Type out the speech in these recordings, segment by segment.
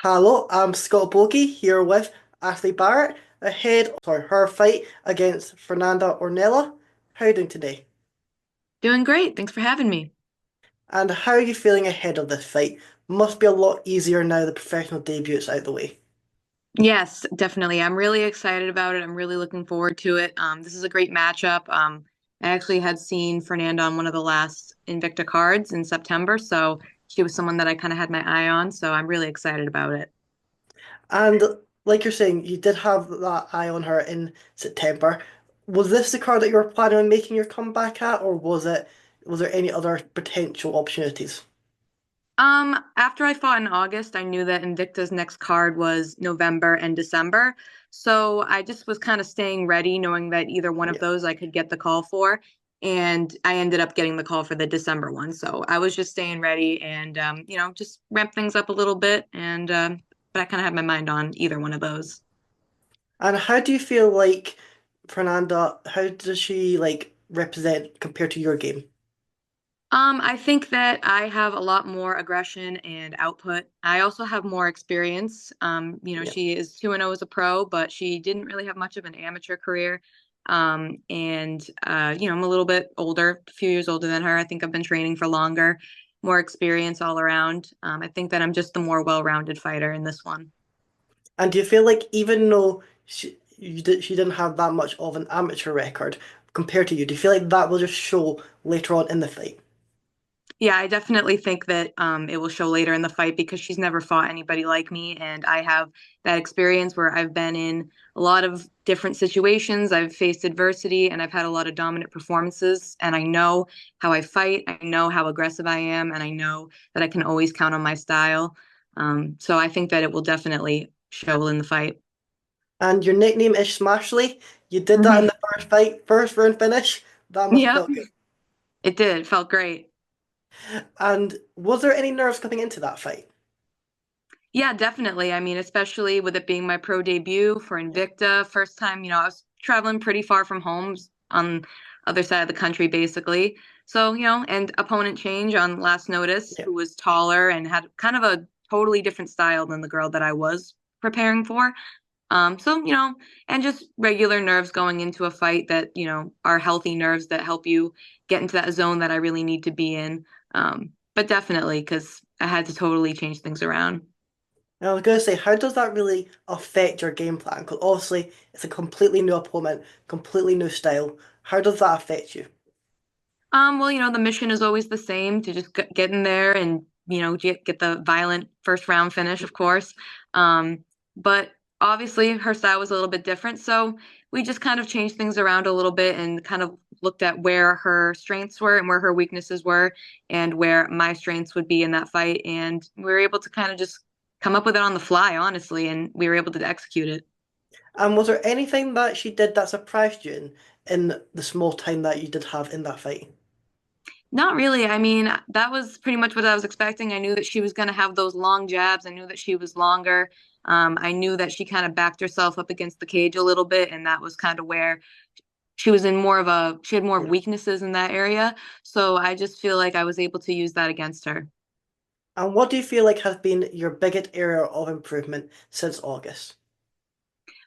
Hello, I'm Scott Bogey here with Ashley Barrett ahead of her fight against Fernanda Orellana. How are you doing today? Doing great. Thanks for having me. And how are you feeling ahead of this fight? Must be a lot easier now the professional debute's out the way. Yes, definitely. I'm really excited about it. I'm really looking forward to it. This is a great matchup. I actually had seen Fernanda on one of the last Invicta cards in September, so she was someone that I kind of had my eye on, so I'm really excited about it. And like you're saying, you did have that eye on her in September. Was this the card that you were planning on making your comeback at, or was there any other potential opportunities? After I fought in August, I knew that Invicta's next card was November and December. So I just was kind of staying ready, knowing that either one of Yeah. those I could get the call for. And I ended up getting the call for the December one. So I was just staying ready and, just ramp things up a little bit. But I kind of had my mind on either one of those. And how do you feel like Fernanda, how does she represent compared to your game? I think that I have a lot more aggression and output. I also have more experience. Yeah. She is 2-0 as a pro, but she didn't really have much of an amateur career. I'm a little bit older, a few years older than her. I think I've been training for longer, more experience all around. I think that I'm just the more well-rounded fighter in this one. And do you feel like even though she didn't have that much of an amateur record compared to you, do you feel like that will just show later on in the fight? Yeah, I definitely think that it will show later in the fight because she's never fought anybody like me. And I have that experience where I've been in a lot of different situations. I've faced adversity and I've had a lot of dominant performances. And I know how I fight. I know how aggressive I am. And I know that I can always count on my style. So I think that it will definitely show in the fight. And your nickname is Smashley. You did that in Mhm. the first fight, first round finish. That must have Yep, felt good. it did. It felt great. And was there any nerves coming into that fight? Yeah, definitely. I mean, especially with it being my pro debut for Yeah. Invicta, first time, I was traveling pretty far from home on other side of the country, basically. So, and opponent change on last notice, Yeah. who was taller and had kind of a totally different style than the girl that I was preparing for. And just regular nerves going into a fight that, are healthy nerves that help you get into that zone that I really need to be in. But definitely, because I had to totally change things around. And I was going to say, how does that really affect your game plan? Because obviously it's a completely new opponent, completely new style. How does that affect you? Well, the mission is always the same to just get in there and, get the violent first round finish, of course. But obviously her style was a little bit different. So we just kind of changed things around a little bit and kind of looked at where her strengths were and where her weaknesses were and where my strengths would be in that fight. And we were able to kind of just come up with it on the fly, honestly, and we were able to execute it. And was there anything that she did that surprised you in the small time that you did have in that fight? Not really. I mean, that was pretty much what I was expecting. I knew that she was going to have those long jabs. I knew that she was longer. I knew that she kind of backed herself up against the cage a little bit, and that was kind of where she had more Yeah. weaknesses in that area. So I just feel like I was able to use that against her. And what do you feel like has been your biggest area of improvement since August?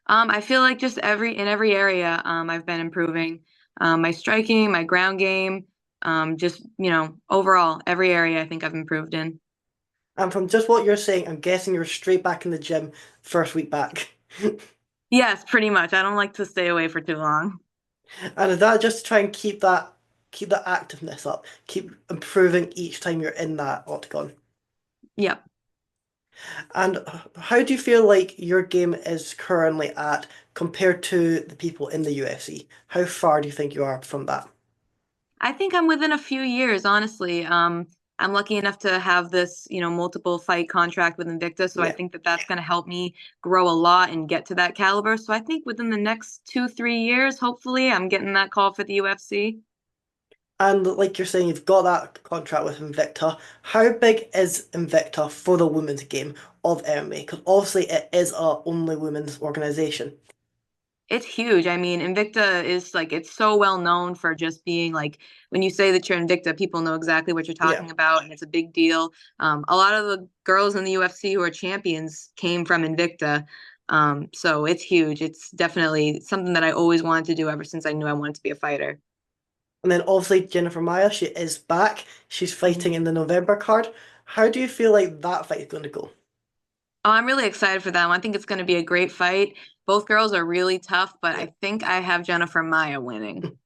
I feel like just in every area, I've been improving. My striking, my ground game, just, overall, every area I think I've improved in. And from just what you're saying, I'm guessing you're straight back in the gym first week back. Yes, pretty much. I don't like to stay away for too long. And is that just to try and keep that activeness up, keep improving each time you're in that octagon? Yep. And how do you feel like your game is currently at compared to the people in the UFC? How far do you think you are from that? I think I'm within a few years, honestly. I'm lucky enough to have this, multiple fight contract with Invicta, so I Yeah. think that that's going to help me grow a lot and get to that caliber. So I think within the next 2, 3 years, hopefully, I'm getting that call for the UFC. And like you're saying, you've got that contract with Invicta. How big is Invicta for the women's game of MMA? Because obviously it is a only women's organization. It's huge. I mean, Invicta is like it's so well known for just being like when you say that you're Invicta, people know exactly what you're Yeah. talking about, and it's a big deal. A lot of the girls in the UFC who are champions came from Invicta, so it's huge. It's definitely something that I always wanted to do ever since I knew I wanted to be a fighter. And then obviously Jennifer Maia, she is back. She's fighting in the November card. How do you feel like that fight is going to go? Oh, I'm really excited for them. I think it's going to be a great fight. Both girls are really tough, but Yeah. I think I have Jennifer Maia winning.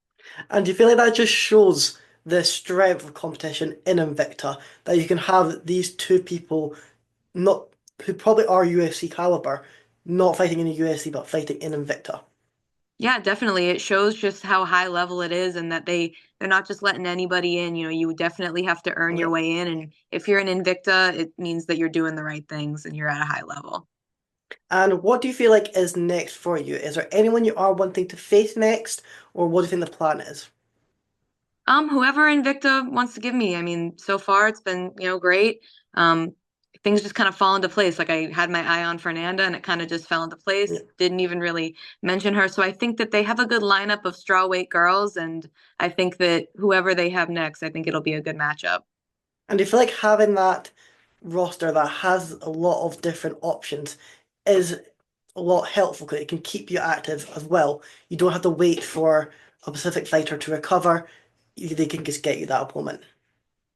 And do you feel like that just shows the strength of competition in Invicta that you can have these two people not who probably are UFC caliber, not fighting in the UFC but fighting in Invicta? Yeah, definitely. It shows just how high level it is and that they're not just letting anybody in. You know, you definitely have to earn Yeah. your way in. And if you're an Invicta, it means that you're doing the right things and you're at a high level. And what do you feel like is next for you? Is there anyone you are wanting to face next, or what do you think the plan is? Whoever Invicta wants to give me. I mean, so far it's been, great. Um, Things just kind of fall into place. Like I had my eye on Fernanda and it kind of just fell into Yeah. place. Didn't even really mention her. So I think that they have a good lineup of strawweight girls, and I think that whoever they have next, I think it'll be a good matchup. And do you feel like having that roster that has a lot of different options is a lot helpful because it can keep you active as well? You don't have to wait for a specific fighter to recover. They can just get you that opponent.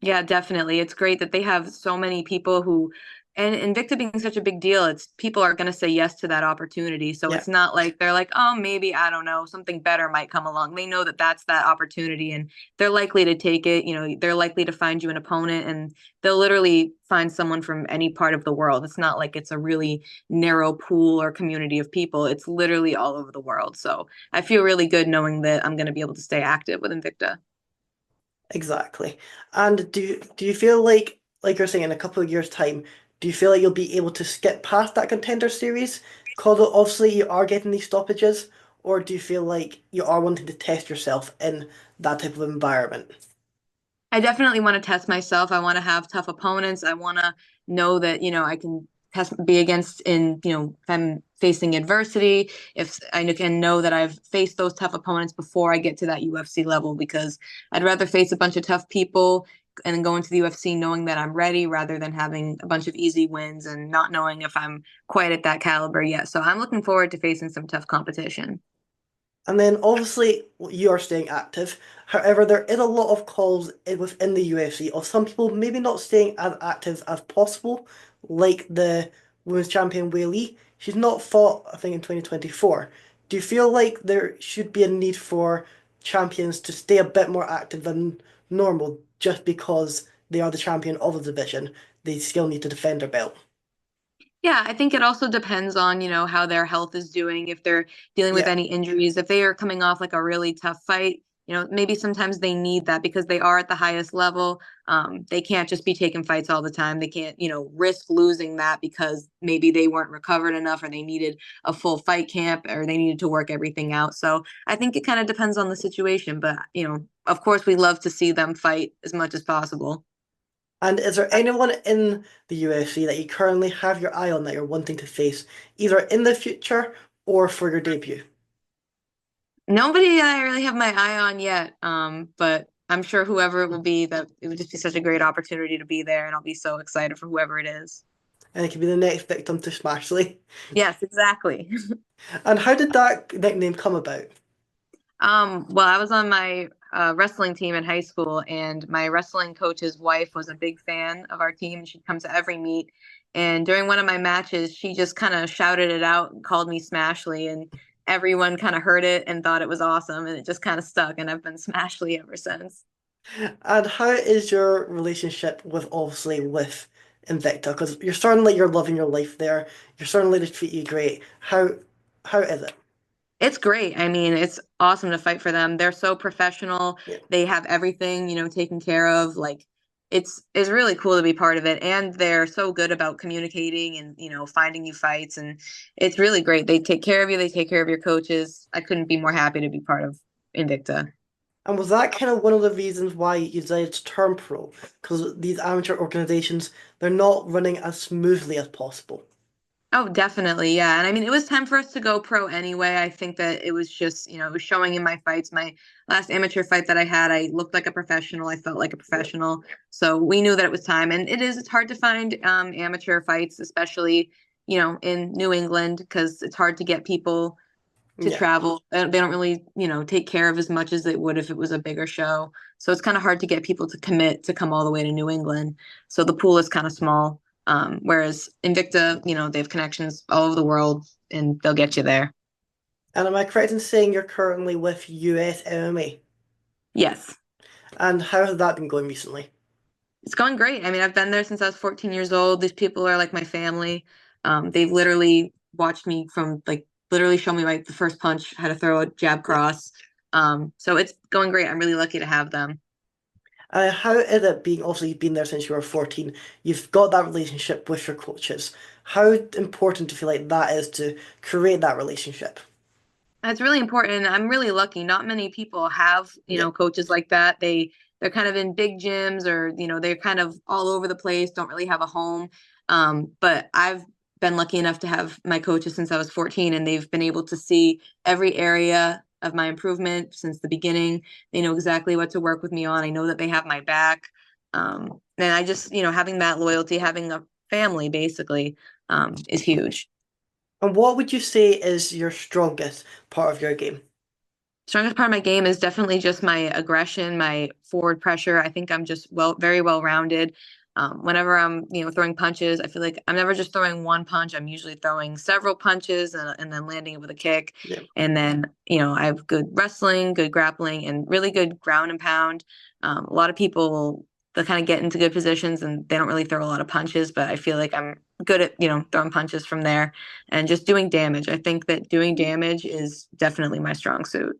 Yeah, definitely. It's great that they have so many people who, and Invicta being such a big deal, it's people are going to say yes to that opportunity. So Yeah. it's not like they're like, oh, maybe, I don't know, something better might come along. They know that that's that opportunity and they're likely to take it. You know, they're likely to find you an opponent and they'll literally find someone from any part of the world. It's not like it's a really narrow pool or community of people. It's literally all over the world. So I feel really good knowing that I'm going to be able to stay active with Invicta. Exactly. And do you feel like you're saying in a couple of years' time, do you feel like you'll be able to skip past that contender series? Because obviously you are getting these stoppages, or do you feel like you are wanting to test yourself in that type of environment? I definitely want to test myself. I want to have tough opponents. I want to know that, I can be against if I'm facing adversity, if I can know that I've faced those tough opponents before I get to that UFC level, because I'd rather face a bunch of tough people and go into the UFC knowing that I'm ready rather than having a bunch of easy wins and not knowing if I'm quite at that caliber yet. So I'm looking forward to facing some tough competition. And then obviously you are staying active. However, there is a lot of calls within the UFC of some people maybe not staying as active as possible, like the women's champion Wei Li. She's not fought, I think, in 2024. Do you feel like there should be a need for champions to stay a bit more active than normal just because they are the champion of the division? They still need to defend their belt. Yeah, I think it also depends on, how their health is doing, if they're dealing with Yeah. any injuries, if they are coming off like a really tough fight, maybe sometimes they need that because they are at the highest level. They can't just be taking fights all the time. They can't, risk losing that because maybe they weren't recovered enough or they needed a full fight camp or they needed to work everything out. So I think it kind of depends on the situation, but, of course we love to see them fight as much as possible. And is there anyone in the UFC that you currently have your eye on that you're wanting to face, either in the future or for your debut? Nobody I really have my eye on yet, but I'm sure whoever it will be, that it would just be such a great opportunity to be there, and I'll be so excited for whoever it is. And it could be the next victim to Smashley. Yes, exactly. And how did that nickname come about? Well, I was on my wrestling team in high school, and my wrestling coach's wife was a big fan of our team, and she'd come to every meet. And during one of my matches, she just kind of shouted it out and called me Smashley, and everyone kind of heard it and thought it was awesome, and it just kind of stuck, and I've been Smashley ever since. And how is your relationship with obviously with Invicta? Because you're starting like you're loving your life there. You're starting like to treat you great. How is it? It's great. I mean, it's awesome to fight for them. They're so professional. Yeah. They have everything, taken care of. Like it's really cool to be part of it. And they're so good about communicating and, finding you fights. And it's really great. They take care of you. They take care of your coaches. I couldn't be more happy to be part of Invicta. And was that kind of one of the reasons why you decided to turn pro? Because these amateur organizations, they're not running as smoothly as possible. Oh, definitely. Yeah. And I mean, it was time for us to go pro anyway. I think that it was just, it was showing in my fights. My last amateur fight that I had, I looked like a professional. I felt like a Yeah. professional. So we knew that it was time. And it's hard to find amateur fights, especially, in New England, because it's hard to get people to Yeah. travel. They don't really, take care of as much as they would if it was a bigger show. So it's kind of hard to get people to commit to come all the way to New England. So the pool is kind of small. Whereas Invicta, they have connections all over the world and they'll get you there. And am I correct in saying you're currently with US MMA? Yes. And how has that been going recently? It's going great. I mean, I've been there since I was 14 years old. These people are like my family. They've literally watched me from like literally show me like the first punch, how to throw a jab Yeah. cross. So it's going great. I'm really lucky to have them. How is it being, obviously you've been there since you were 14, you've got that relationship with your coaches. How important do you feel like that is to create that relationship? That's really important. I'm really lucky. Not many people have, Yeah. coaches like that. They're kind of in big gyms or, they're kind of all over the place, don't really have a home. But I've been lucky enough to have my coaches since I was 14 and they've been able to see every area of my improvement since the beginning. They know exactly what to work with me on. I know that they have my back. And I just, having that loyalty, having a family basically, is huge. And what would you say is your strongest part of your game? Strongest part of my game is definitely just my aggression, my forward pressure. I think I'm just very well rounded. Whenever I'm, throwing punches, I feel like I'm never just throwing one punch. I'm usually throwing several punches and then landing it with a kick. Yeah. And then, I have good wrestling, good grappling, and really good ground and pound. A lot of people they'll kind of get into good positions and they don't really throw a lot of punches, but I feel like I'm good at, throwing punches from there and just doing damage. I think that doing damage is definitely my strong suit.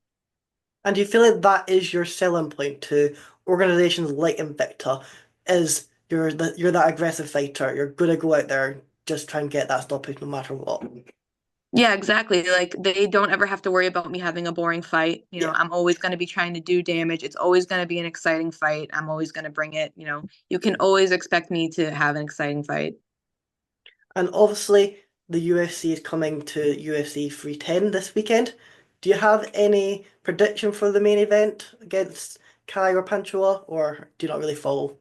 And do you feel like that is your selling point to organizations like Invicta, is you're that aggressive fighter, you're gonna go out there and just try and get that stoppage no matter what. Yeah, exactly. Like they don't ever have to worry about me having a boring fight. Yeah. I'm always going to be trying to do damage. It's always going to be an exciting fight. I'm always going to bring it. You can always expect me to have an exciting fight. And obviously the UFC is coming to UFC 310 this weekend. Do you have any prediction for the main event against Kai or Panchoa, or do you not really follow?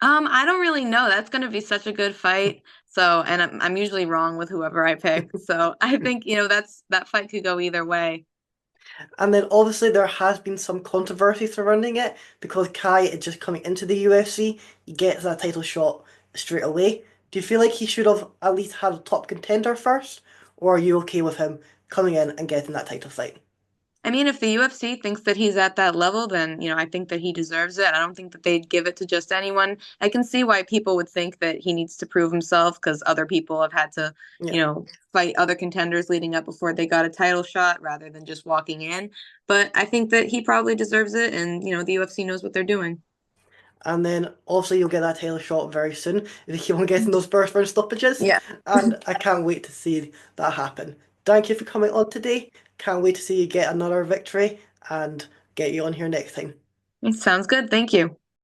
I don't really know. That's going to be such a good fight. So, and I'm usually wrong with whoever I pick. So I think, that fight could go either way. And then obviously there has been some controversy surrounding it because Kai is just coming into the UFC. He gets that title shot straight away. Do you feel like he should have at least had a top contender first? Or are you okay with him coming in and getting that title fight? I mean, if the UFC thinks that he's at that level, then, I think that he deserves it. I don't think that they'd give it to just anyone. I can see why people would think that he needs to prove himself because other people have had to, Yeah. fight other contenders leading up before they got a title shot rather than just walking in. But I think that he probably deserves it, and, the UFC knows what they're doing. And then obviously you'll get that title shot very soon if you keep on getting those first round stoppages. Yeah. And I can't wait to see that happen. Thank you for coming on today. Can't wait to see you get another victory and get you on here next time. It sounds good. Thank you.